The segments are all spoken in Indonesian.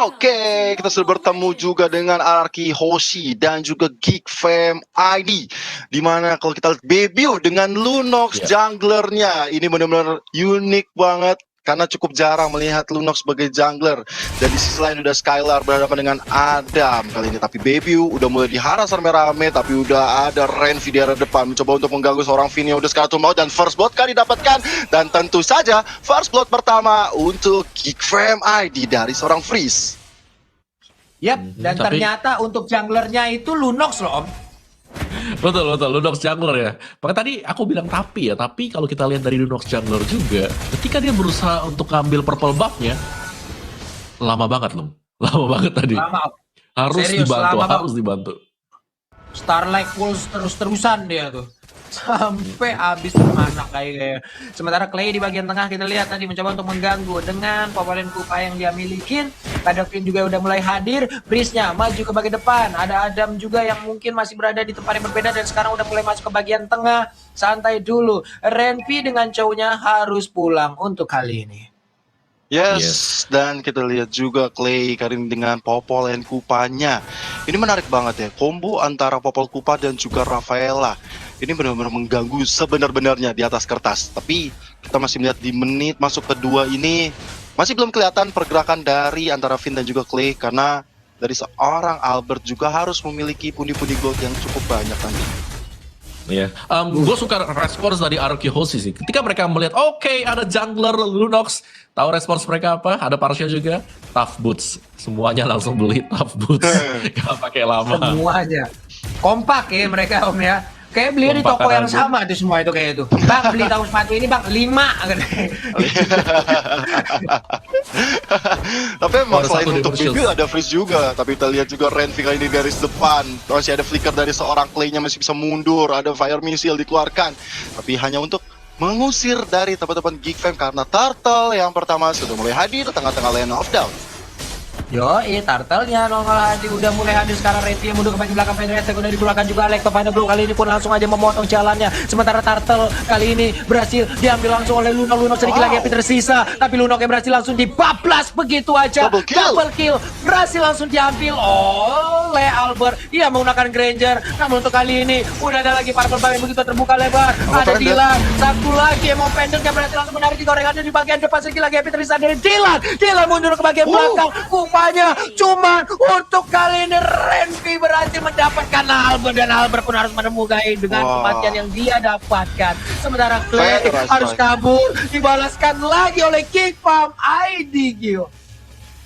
Oke, kita sudah bertemu juga dengan Arki Hoshi dan juga Geek Fam ID. Dimana kalau kita lihat debut dengan Lunox junglernya, ini benar-benar unik banget. Karena cukup jarang melihat Lunox sebagai jungler. Dan di sisi lain udah Skylar berhadapan dengan Adam kali ini. Tapi debut udah mulai diharas rame-rame. Tapi udah ada Renvi di arah depan. Mencoba untuk mengganggu seorang Vini yang udah sekali mau. Dan first blood kan didapatkan. Dan tentu saja first blood pertama untuk Geek Fam ID dari seorang Freeze. Yap, dan ternyata untuk junglernya itu Lunox loh, Om. Betul, Lunox jungler ya. Makanya tadi aku bilang tapi kalau kita lihat dari Lunox jungler juga, ketika dia berusaha untuk ngambil purple buff-nya, lama banget loh. Lama banget tadi. Lama. Harus Serius, dibantu, lama, harus dibantu. Starlight Pulse terus-terusan dia tuh. Sampai habis mana kayak. Sementara Clay di bagian tengah kita lihat tadi mencoba untuk mengganggu dengan Popolin Kupa yang dia milikin. Kadokin juga udah mulai hadir, Breeze-nya maju ke bagian depan. Ada Adam juga yang mungkin masih berada di tempat yang berbeda dan sekarang udah mulai masuk ke bagian tengah. Santai dulu. Renvi dengan cowoknya harus pulang untuk kali ini. Yes, dan kita lihat juga Clay Karim dengan Popol dan Kupanya. Ini menarik banget ya, combo antara Popol Kupa dan juga Rafaela. Ini benar-benar mengganggu sebenar-benarnya di atas kertas. Tapi kita masih melihat di menit masuk kedua ini masih belum kelihatan pergerakan dari antara Finn dan juga Clay. Karena dari seorang Albert juga harus memiliki pundi-pundi gold yang cukup banyak nanti. Iya, gue suka respons dari Arki Hoshi sih. Ketika mereka melihat, oke, ada jungler Lunox, tahu respons mereka apa? Ada Parsha juga, Tough Boots. Semuanya langsung beli Tough Boots, gak pakai lama. Semuanya kompak ya mereka, Om ya. Kayak beli di toko yang sama tuh semua itu kayak itu. Bang, beli tahu sepatu ini Bang 5. Tapi memang selain untuk Bibi ada Freeze juga. Tapi kita lihat juga Renvi kali ini garis depan. Masih ada flicker dari seorang Clay-nya masih bisa mundur. Ada Fire Missile dikeluarkan. Tapi hanya untuk mengusir dari teman-teman Geek Fam karena Turtle yang pertama sudah mulai hadir di tengah-tengah lane of down. Turtle-nya nongol hadir, udah mulai hadir sekarang. Renvi yang mundur ke bagian belakang, Fenrir udah dikeluarkan juga. Lecto Final Blue kali ini pun langsung aja memotong jalannya. Sementara Turtle kali ini berhasil diambil langsung oleh Lunox sedikit lagi yang tersisa. Tapi Lunox yang berhasil langsung dibablas begitu aja. Double kill berhasil langsung diambil oleh Albert. Dia menggunakan Granger. Namun untuk kali ini udah ada lagi para pemain begitu terbuka lebar. Ada Dylan, satu lagi Emo Pendant yang berhasil langsung menarik di gorengannya di bagian depan. Sedikit lagi yang tersisa dari Dylan. Dylan mundur ke bagian belakang. Cuman untuk kali ini Renvi berhasil mendapatkan Albert dan Albert pun harus menemukan dengan kematian yang dia dapatkan. Sementara Clay harus kabur, dibalaskan lagi oleh Geek Fam ID Gio.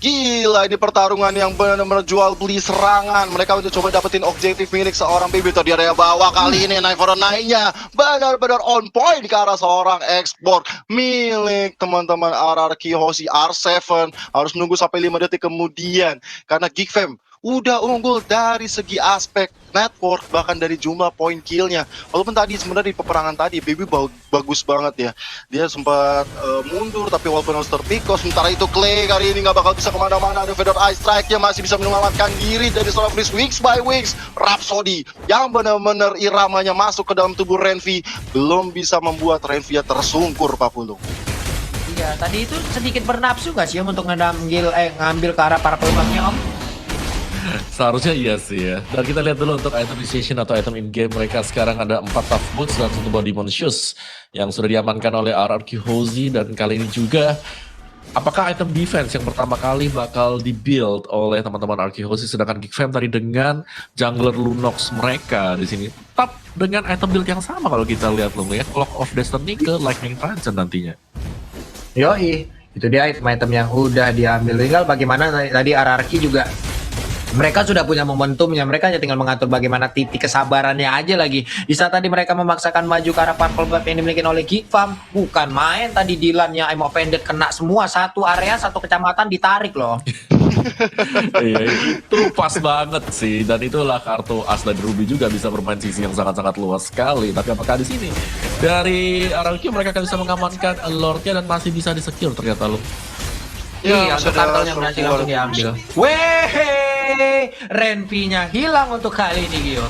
Gila, ini pertarungan yang benar-benar jual beli serangan. Mereka udah coba dapetin objektif milik seorang Baby di area bawah. Kali ini Night for the Night-nya benar-benar on point ke arah seorang export milik teman-teman RRQ Hoshi R7. Harus nunggu sampai 5 detik kemudian. Karena Geek Fam udah unggul dari segi aspek network, bahkan dari jumlah point killnya. Walaupun tadi sebenarnya di peperangan tadi Baby bagus banget ya. Dia sempat mundur tapi walaupun harus terpikos. Sementara itu Clay kali ini nggak bakal bisa kemana-mana. Ada Feather Eye Strike-nya masih bisa menyelamatkan diri dari seorang Freeze weeks by weeks. Rhapsody yang benar-benar iramanya masuk ke dalam tubuh Renvi belum bisa membuat Renvi tersungkur, Pak Pulung. Iya, tadi itu sedikit bernafsu gak sih Om untuk ngambil ke arah para peluangnya, Om? Seharusnya iya sih ya. Dan kita lihat dulu untuk item initiation atau item in-game mereka sekarang ada 4 Tough Boots dan 1 buah Demon Shoes yang sudah diamankan oleh RRQ Hoshi. Dan kali ini juga apakah item defense yang pertama kali bakal di-build oleh teman-teman RRQ Hoshi, sedangkan Geek Fam tadi dengan jungler Lunox mereka di sini tetap dengan item build yang sama kalau kita lihat loh ya, Clock of Destiny ke Lightning Transcend nantinya. Yoi, itu dia item-item yang udah diambil. Tinggal bagaimana tadi RRQ juga mereka sudah punya momentumnya, mereka hanya tinggal mengatur bagaimana titik kesabarannya aja lagi. Di saat tadi mereka memaksakan maju ke arah purple buff yang dimiliki oleh Geek Fam, bukan main tadi Dylan yang Emo Pendant kena semua, satu area, satu kecamatan ditarik loh. Iya, itu pas banget sih, dan itulah kartu as dan Ruby juga bisa bermain sisi yang sangat-sangat luas sekali. Tapi apakah di sini dari RRQ mereka akan bisa mengamankan Lordnya dan masih bisa di-secure ternyata loh. Iya, untuk kartelnya berhasil langsung diambil. Renvi-nya hilang untuk kali ini, Gio.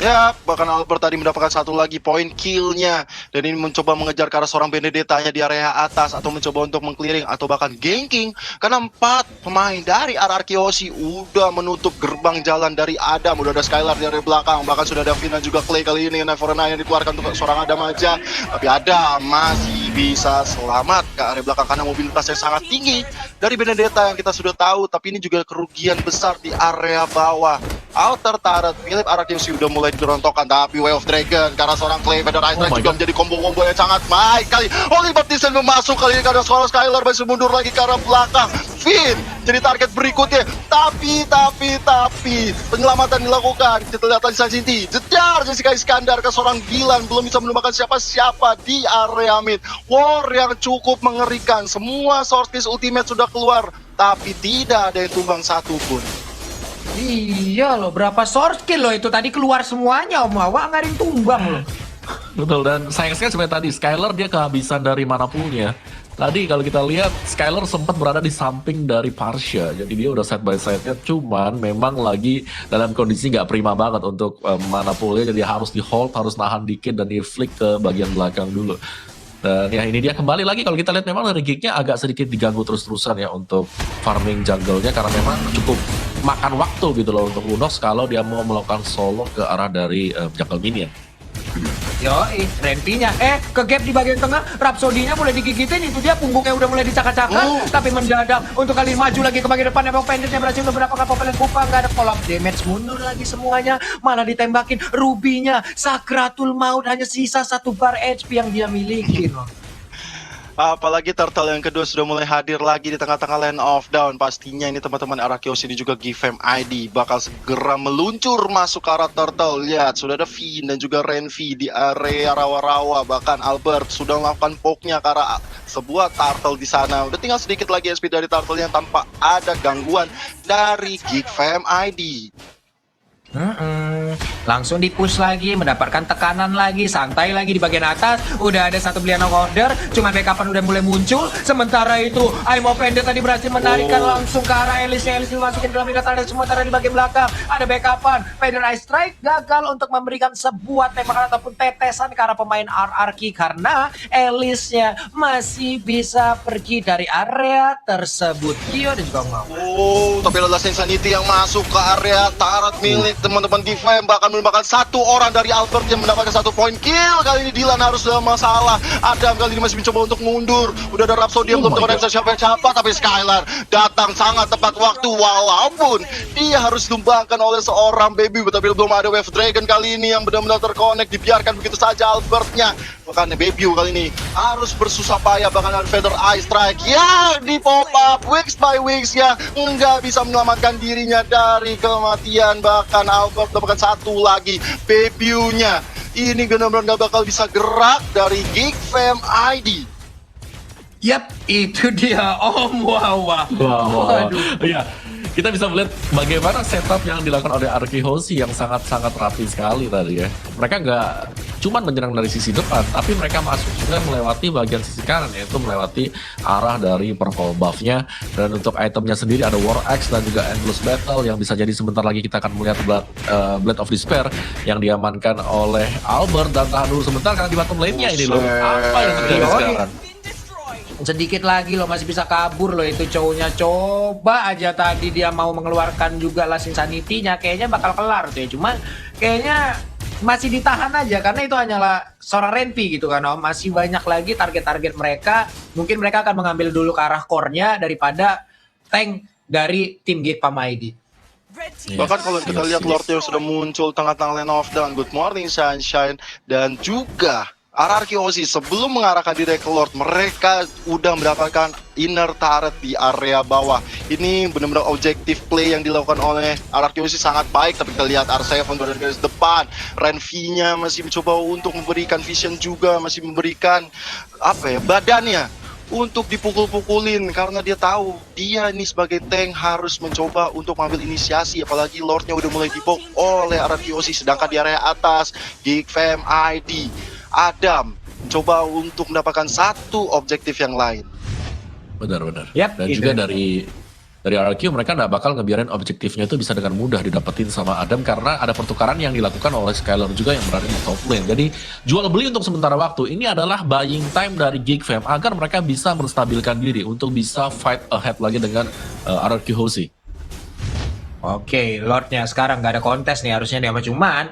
Ya, bahkan Albert tadi mendapatkan satu lagi poin killnya. Dan ini mencoba mengejar ke arah seorang Benedetta-nya di area atas. Atau mencoba untuk mengclearing atau bahkan ganking. Karena 4 pemain dari RRQ Aussie udah menutup gerbang jalan dari Adam. Udah ada Skylar di area belakang. Bahkan sudah ada Vina juga Clay kali ini. Knife for a Nine yang dikeluarkan untuk seorang Adam aja. Tapi Adam masih bisa selamat ke area belakang karena mobilitas yang sangat tinggi dari Benedetta yang kita sudah tahu. Tapi ini juga kerugian besar di area bawah. Outer turret Philip Arakiusi udah mulai dirontokkan, tapi Way of Dragon karena seorang Clay Feather Ice Strike juga menjadi combo-combo yang sangat baik kali. Oliver Tyson masuk kali ini karena seorang Skylar masih mundur lagi ke arah belakang. Finn jadi target berikutnya, tapi penyelamatan dilakukan. Kita lihat tadi Sanjinti jejar Jessica Iskandar ke seorang Gilan, belum bisa menemukan siapa-siapa di area mid. War yang cukup mengerikan, semua source ultimate sudah keluar, tapi tidak ada yang tumbang satupun. Iya loh, berapa source kill loh itu tadi keluar semuanya Om Wawa, nggak ada yang tumbang loh. Betul, dan sayang sekali sebenarnya tadi Skylar dia kehabisan dari mana poolnya. Tadi kalau kita lihat Skylar sempat berada di samping dari Parsha, jadi dia udah side by side-nya, cuman memang lagi dalam kondisi nggak prima banget untuk mana poolnya, jadi harus di hold, harus nahan dikit dan di flick ke bagian belakang dulu. Dan ya ini dia kembali lagi, kalau kita lihat memang dari gignya agak sedikit diganggu terus-terusan ya untuk farming jungle-nya, karena memang cukup makan waktu gitu loh untuk Unox kalau dia mau melakukan solo ke arah dari jungle minion. Yoi, Renfinya ke gap di bagian tengah, Rhapsody-nya mulai digigitin, itu dia punggungnya udah mulai dicakar-cakar, tapi mendadak untuk kali maju lagi ke bagian depan, emang pendeknya berhasil beberapa kali Popelen Kupa, nggak ada follow up damage, mundur lagi semuanya, malah ditembakin Ruby-nya, Sakratul Maut, hanya sisa 1 bar HP yang dia miliki loh. Apalagi Turtle yang kedua sudah mulai hadir lagi di tengah-tengah Land of Dawn. Pastinya ini teman-teman Arakios ini juga Gifem ID bakal segera meluncur masuk ke arah Turtle. Lihat, sudah ada Finn dan juga Renvi di area rawa-rawa. Bahkan Albert sudah melakukan poke-nya ke arah sebuah Turtle di sana. Udah tinggal sedikit lagi SP dari Turtle yang tanpa ada gangguan dari Gifem ID. Langsung di-push lagi, mendapatkan tekanan lagi, santai lagi di bagian atas. Udah ada satu belian order, cuma backupan udah mulai muncul. Sementara itu, I'm Offended tadi berhasil menarikkan langsung ke arah Elis-nya. Elis dimasukin dalam ingatan, dan sementara di bagian belakang ada backupan. Feather Ice Strike gagal untuk memberikan sebuah tembakan ataupun tetesan ke arah pemain RRQ karena Elis-nya masih bisa pergi dari area tersebut. Kyo dan juga mau. Tapi adalah Insanity yang masuk ke area turret milik teman-teman Gifem, bahkan merupakan satu orang dari Albert yang mendapatkan 1 poin kill. Kali ini Dylan harus dalam masalah. Adam kali ini masih mencoba untuk mundur. Udah ada Rhapsody yang belum terkoneksi siapa-siapa, tapi Skylar datang sangat tepat waktu walaupun dia harus ditumbangkan oleh seorang baby. Tapi belum ada Wave Dragon kali ini yang benar-benar terkonek, dibiarkan begitu saja Albertnya. Bahkan baby kali ini harus bersusah payah, bahkan ada Feather Ice Strike ya di pop up weeks by weeks ya, nggak bisa menyelamatkan dirinya dari kematian. Bahkan Albert dapatkan 1 lagi debutnya. Ini benar-benar nggak bakal bisa gerak dari Gifem ID. Yap, itu dia Om Wawa. Wow. Iya, kita bisa melihat bagaimana setup yang dilakukan oleh Arki Hoshi yang sangat-sangat rapi sekali tadi ya. Mereka nggak cuman menyerang dari sisi depan, tapi mereka masuk juga melewati bagian sisi kanan, yaitu melewati arah dari purple buff-nya. Dan untuk itemnya sendiri ada War Axe dan juga Endless Battle yang bisa jadi sebentar lagi kita akan melihat Blade of Despair yang diamankan oleh Albert. Dan tahan dulu sebentar karena di bottom lane-nya ini loh. Apa yang terjadi sekarang? Sedikit lagi loh, masih bisa kabur loh itu cowoknya. Coba aja tadi dia mau mengeluarkan juga Last Insanity-nya, kayaknya bakal kelar tuh ya. Cuma kayaknya masih ditahan aja karena itu hanyalah seorang Renvi gitu kan Om. Masih banyak lagi target-target mereka. Mungkin mereka akan mengambil dulu ke arah core-nya daripada tank dari tim Gifem ID. Bahkan kalau kita lihat Lord yang sudah muncul tengah-tengah Land of Dawn, Good Morning Sunshine, dan juga RRQ Aussie sebelum mengarahkan diri ke Lord, mereka udah mendapatkan inner turret di area bawah. Ini benar-benar objektif play yang dilakukan oleh RRQ Aussie sangat baik. Tapi kita lihat R7 dari garis depan, Renvi-nya masih mencoba untuk memberikan vision juga, masih memberikan badannya untuk dipukul-pukulin karena dia tahu dia ini sebagai tank harus mencoba untuk mengambil inisiasi. Apalagi Lordnya udah mulai dipoke oleh RRQ Aussie, sedangkan di area atas Gifem ID Adam mencoba untuk mendapatkan 1 objektif yang lain. Benar-benar. Yap, dan gitu. juga dari dari RRQ mereka nggak bakal ngebiarin objektifnya itu bisa dengan mudah didapetin sama Adam karena ada pertukaran yang dilakukan oleh Skylar juga yang berada di top lane. Jadi jual beli untuk sementara waktu ini adalah buying time dari Geek Fam agar mereka bisa menstabilkan diri untuk bisa fight ahead lagi dengan RRQ Hozi. Oke, Lordnya sekarang nggak ada kontes nih harusnya dia, cuman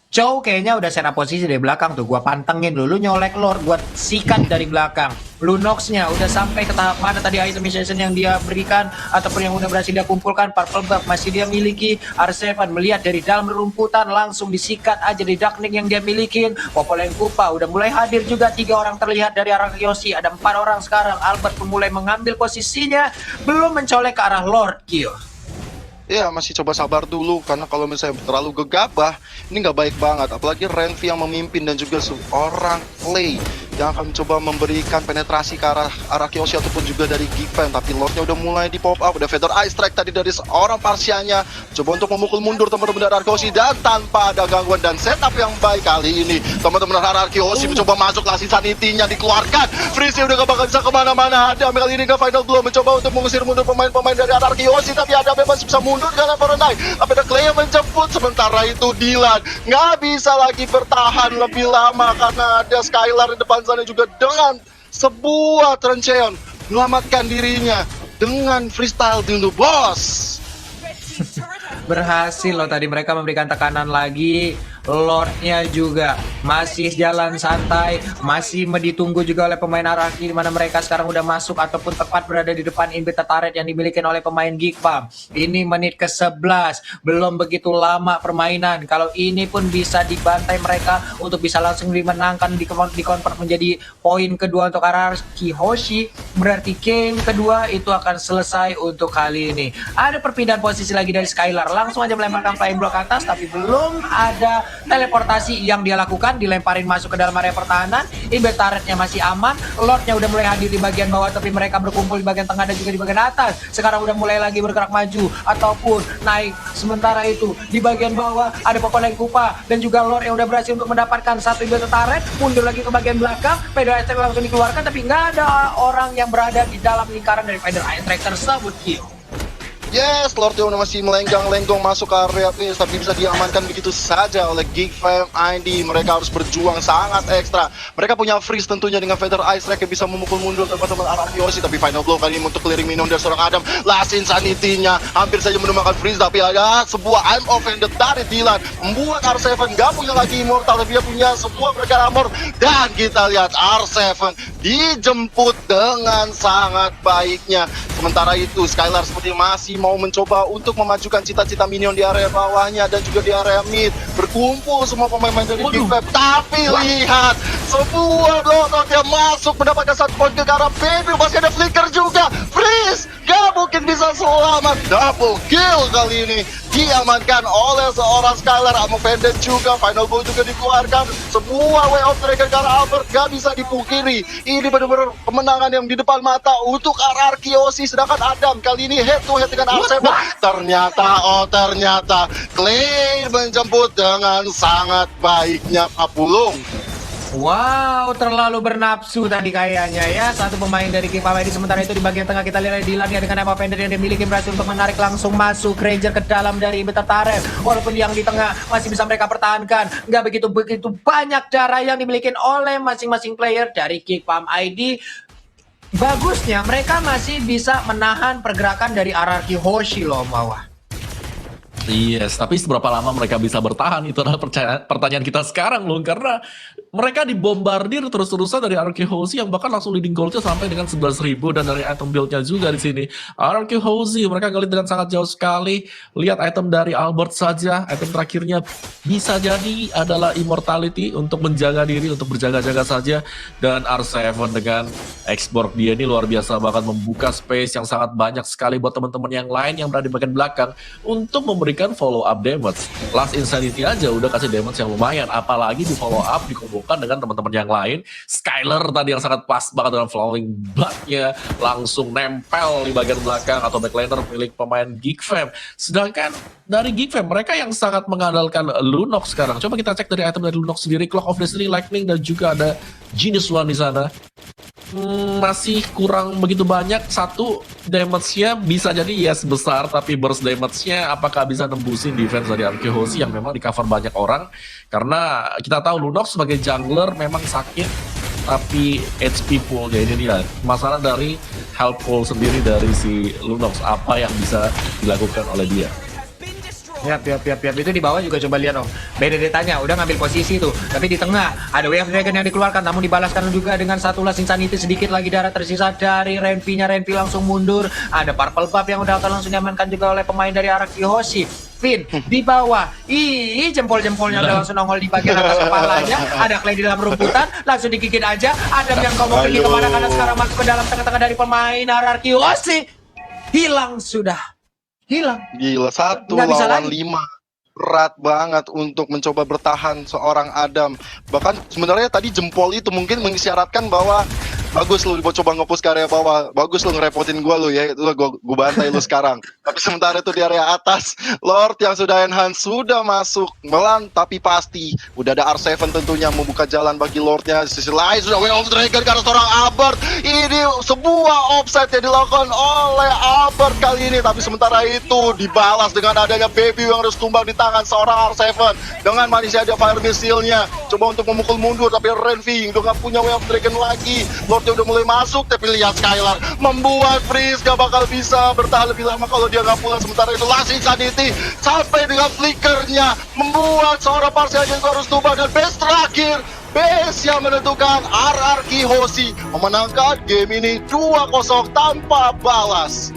Chow kayaknya udah set up posisi dari belakang tuh. Gua pantengin dulu, nyolek Lord, gua sikat dari belakang. Lunox-nya udah sampai ke tahap mana tadi item initiation yang dia berikan ataupun yang udah berhasil dia kumpulkan. Purple buff masih dia miliki. R7 melihat dari dalam rumputan langsung disikat aja di Darkning yang dia milikin. Popolen Kupa udah mulai hadir juga, 3 orang terlihat dari arah Yoshi. Ada 4 orang sekarang. Albert pun mulai mengambil posisinya, belum mencolek ke arah Lord Kyo. Ya, masih coba sabar dulu, karena kalau misalnya terlalu gegabah, ini nggak baik banget. Apalagi Renvi yang memimpin dan juga seorang Clay yang akan mencoba memberikan penetrasi ke arah Kyoshi ataupun juga dari Geek Fam. Tapi Lordnya udah mulai di pop up, udah Feather Eye Strike tadi dari seorang Parsianya. Coba untuk memukul mundur teman-teman dari Kyoshi dan tanpa ada gangguan dan setup yang baik kali ini. Teman-teman dari Kyoshi mencoba masuk, Lasting Sanity-nya dikeluarkan. Freeze udah gak bakal bisa kemana-mana. Ada kali ini ke Final Blow mencoba untuk mengusir mundur pemain-pemain dari Kyoshi, tapi ada masih bisa mundur karena Fahrenheit. Tapi ada Clay yang menjemput, sementara itu Dylan nggak bisa lagi bertahan lebih lama karena ada Skylar di depan sana juga dengan sebuah Trencheon menyelamatkan dirinya dengan freestyle dulu, bos. Berhasil loh tadi mereka memberikan tekanan lagi. Lordnya juga masih jalan santai, masih ditunggu juga oleh pemain Araki, di mana mereka sekarang udah masuk ataupun tepat berada di depan inhibitor turret yang dimiliki oleh pemain Geek Fam. Ini menit ke-11, belum begitu lama permainan. Kalau ini pun bisa dibantai mereka untuk bisa langsung dimenangkan, dikonvert menjadi poin kedua untuk Araki Hoshi, berarti game kedua itu akan selesai untuk kali ini. Ada perpindahan posisi lagi dari Skylar, langsung aja melemparkan flying block ke atas, tapi belum ada teleportasi yang dia lakukan, dilemparin masuk ke dalam area pertahanan. Inhibitor turretnya masih aman, Lordnya udah mulai hadir di bagian bawah, tapi mereka berkumpul di bagian tengah dan juga di bagian atas. Sekarang udah mulai lagi bergerak maju ataupun naik. Sementara itu di bagian bawah ada Popolen Kupa dan juga Lord yang udah berhasil untuk mendapatkan satu inhibitor turret, mundur lagi ke bagian belakang. Feather Eye Strike langsung dikeluarkan, tapi nggak ada orang yang berada di dalam lingkaran dari Feather Eye Strike tersebut, Kyo. Yes, Lord yang masih melenggang-lenggong masuk ke area base, tapi bisa diamankan begitu saja oleh Geek Fam ID. Mereka harus berjuang sangat ekstra. Mereka punya freeze tentunya dengan Feather Eye Strike yang bisa memukul mundur teman-teman arah Yoshi, tapi final blow kali ini untuk clearing minion dari seorang Adam. Last Insanity-nya hampir saja menemukan freeze, tapi ada sebuah I'm offended dari Dylan membuat R7 gak punya lagi immortal, tapi dia punya sebuah bergerak armor. Dan kita lihat R7 dijemput dengan sangat baiknya. Sementara itu Skylar seperti masih mau mencoba untuk memajukan cita-cita minion di area bawahnya dan juga di area mid. Berkumpul semua pemain-pemain dari Geek Fam, tapi lihat sebuah block yang masuk mendapatkan satu poin ke arah baby. Masih ada flicker juga, freeze gak mungkin bisa selamat. Double kill kali ini diamankan oleh seorang Skylar. Offended juga, final blow juga dikeluarkan. Sebuah way of dragon ke arah Albert gak bisa dipungkiri. Ini benar-benar kemenangan yang di depan mata untuk RR Kyoshi. Sedangkan Adam kali ini head to head dengan R7. Ternyata Clay menjemput dengan sangat baiknya Kapulung. Wow, terlalu bernafsu tadi kayaknya ya satu pemain dari Geek Fam ID. Sementara itu di bagian tengah kita lihat Dylan ya dengan Emma Fender yang dimiliki berhasil untuk menarik langsung masuk Ranger ke dalam dari inhibitor turret. Walaupun yang di tengah masih bisa mereka pertahankan, nggak begitu banyak darah yang dimiliki oleh masing-masing player dari Geek Fam ID. Bagusnya mereka masih bisa menahan pergerakan dari RRQ Hoshi loh, bawah. Yes, tapi seberapa lama mereka bisa bertahan itu adalah pertanyaan kita sekarang loh, karena mereka dibombardir terus-terusan dari RRQ Hozi yang bahkan langsung leading goalnya sampai dengan 11.000 dan dari item build-nya juga di sini. RRQ Hozi mereka ngelit dengan sangat jauh sekali. Lihat item dari Albert saja, item terakhirnya bisa jadi adalah Immortality untuk menjaga diri, untuk berjaga-jaga saja. Dan R7 dengan export dia ini luar biasa, bahkan membuka space yang sangat banyak sekali buat teman-teman yang lain yang berada di bagian belakang untuk memberikan follow up damage. Last Insanity aja udah kasih damage yang lumayan, apalagi di follow up dikombinasikan dengan teman-teman yang lain. Skylar tadi yang sangat pas banget dengan flowing blood-nya langsung nempel di bagian belakang atau backliner milik pemain Geek Fam. Sedangkan dari Geek Fam mereka yang sangat mengandalkan Lunox sekarang. Coba kita cek dari item dari Lunox sendiri, Clock of Destiny, Lightning dan juga ada Genius One di sana. Masih kurang begitu banyak. Satu, damage-nya bisa jadi yes besar, tapi burst damage-nya apakah bisa nembusin defense dari Arkehozi yang memang di cover banyak orang. Karena kita tahu Lunox sebagai jungler memang sakit, tapi HP pool-nya ini dia. Masalah dari health pool sendiri dari si Lunox, apa yang bisa dilakukan oleh dia. Yap. Itu di bawah juga coba lihat oh. Benedetta-nya udah ngambil posisi tuh. Tapi di tengah ada Way of Dragon yang dikeluarkan, namun dibalaskan juga dengan satu last insanity. Sedikit lagi darah tersisa dari Renvi-nya. Renvi langsung mundur. Ada Purple Buff yang udah akan langsung diamankan juga oleh pemain dari Arkehozi. Finn di bawah. Ih, jempol-jempolnya udah langsung nongol di bagian atas kepalanya. Ada Clay di dalam rumputan, langsung digigit aja. Adam yang ngomong pergi kemana karena sekarang masuk ke dalam tengah-tengah dari pemain Arkehozi. Hilang sudah. Hilang. Gila, 1 Nggak bisa lawan lagi. 5. Berat banget untuk mencoba bertahan seorang Adam. Bahkan sebenarnya tadi jempol itu mungkin mengisyaratkan bahwa bagus lu mau coba nge-push ke area bawah, bagus lu ngerepotin gua lu ya, itu gua bantai lu sekarang. Tapi sementara itu di area atas, Lord yang sudah enhance sudah masuk melan, tapi pasti udah ada R7 tentunya membuka jalan bagi Lordnya. Di sisi lain sudah Way of Dragon karena seorang Albert. Ini sebuah offset yang dilakukan oleh Albert kali ini, tapi sementara itu dibalas dengan adanya Baby yang harus tumbang di tangan seorang R7 dengan manisnya ada Fire Missile-nya. Coba untuk memukul mundur, tapi Renvi udah gak punya Way of Dragon lagi. Lordnya udah mulai masuk, tapi lihat Skylar membuat Freeze gak bakal bisa bertahan lebih lama kalau dia gak pulang. Sementara itu Last Insanity sampai dengan flickernya membuat seorang Parsial yang harus tumbang, dan base terakhir base yang menentukan Arkehozi memenangkan game ini 2-0 tanpa balas.